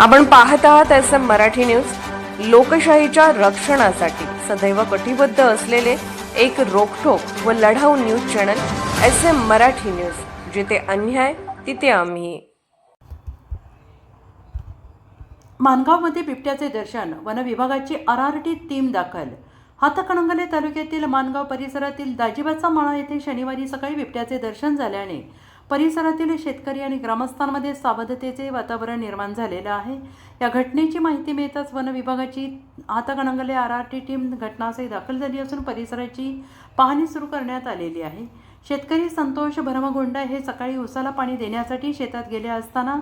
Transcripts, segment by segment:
आपण पाहत आहात SM मराठी न्यूज. लोकशाहीच्या रक्षणासाठी सदैव कटिबद्ध असलेले एक रोखठोक व लढाऊ news channel SM Marathi news. जिथे अन्याय तिथे आम्ही. माणगावमध्ये बिबट्याचे दर्शन, वन विभागाची RRT टीम दाखल. हातकणंगले तालुक्यातील माणगाव परिसरातील दाजीबाचा मळा येथे शनिवारी सकाळी बिबट्याचे दर्शन झाल्याने परिसरातील शेतकरी आणि ग्रामस्थांमध्ये सावधतेचे वातावरण निर्माण झालेलं आहे. या घटनेची माहिती मिळताच वन विभागाची हातकणंगले RRT टीम घटनास्थळी दाखल झाली असून परिसराची पाहणी सुरू करण्यात आलेली आहे. शेतकरी संतोष भरमगोंडा हे सकाळी उसाला पाणी देण्यासाठी शेतात गेले असताना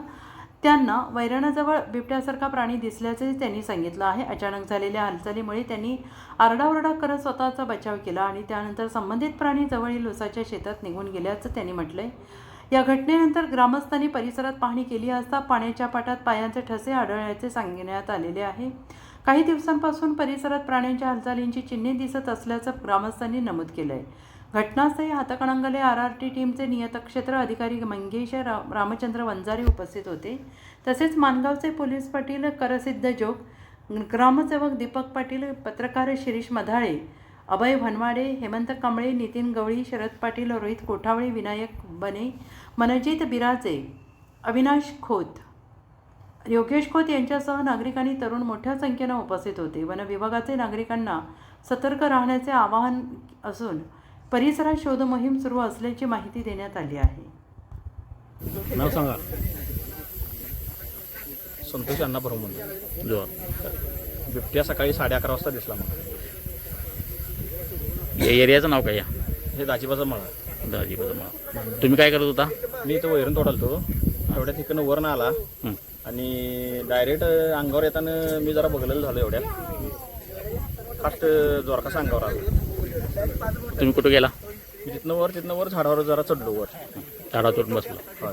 त्यांना वैरणाजवळ बिबट्यासारखा प्राणी दिसल्याचे त्यांनी सांगितलं आहे. अचानक झालेल्या हालचालीमुळे त्यांनी आरडाओरडा करत स्वतःचा बचाव केला आणि त्यानंतर संबंधित प्राणी जवळील उसाच्या शेतात निघून गेल्याचं त्यांनी म्हटलंय. या घटनेनंतर ग्रामस्थांनी परिसरात पाहणी केली असता पाण्याच्या पाटात पायांचे ठसे आढळल्याचे सांगण्यात आलेले आहे. काही दिवसांपासून परिसरात प्राण्यांच्या हालचालींची चिन्हे दिसत असल्याचं ग्रामस्थांनी नमूद केलं आहे. घटनास्थळी हातकणंगले RRT टीमचे नियतक्षेत्र अधिकारी मंगेश रामचंद्र वंजारी उपस्थित होते. तसेच माणगावचे पोलीस पाटील करसिद्ध जोग, ग्रामसेवक दीपक पाटील, पत्रकार शिरीष मधाळे, अभय भनवाडे, हेमंत कांबळे, नितीन गवळी, शरद पाटील, रोहित कोठावळे, विनायक बने, मनजित बिराजे, अविनाश खोत, योगेश खोत यांच्यासह नागरिक आणि तरुण मोठ्या संख्येनं उपस्थित होते. वन विभागाचे नागरिकांना सतर्क राहण्याचे आवाहन असून परिसरात शोध मोहीम सुरू असल्याची माहिती देण्यात आली आहे. नाव सांगा. संतोष अण्णा भरमगोंडा. बिबट्या सकाळी 11:30 वाजता दिसला मला. या एरियाचं नाव काय? या हे दाजीबाचा मळा. दाजीबाचा मळा. तुम्ही काय करत होता? मी इथं वैरण तोडालतो. एवढ्या ठिकाणी वरनं आला आणि डायरेक्ट अंगावर येताना मी जरा बघलेलं झालं. एवढ्या फास्ट जोरकास अंगावर आला. तुम्ही कुठं गेला? मी तिथनं वर झाडावर जरा चढलो. वर झाडावर चढून बसला. होय.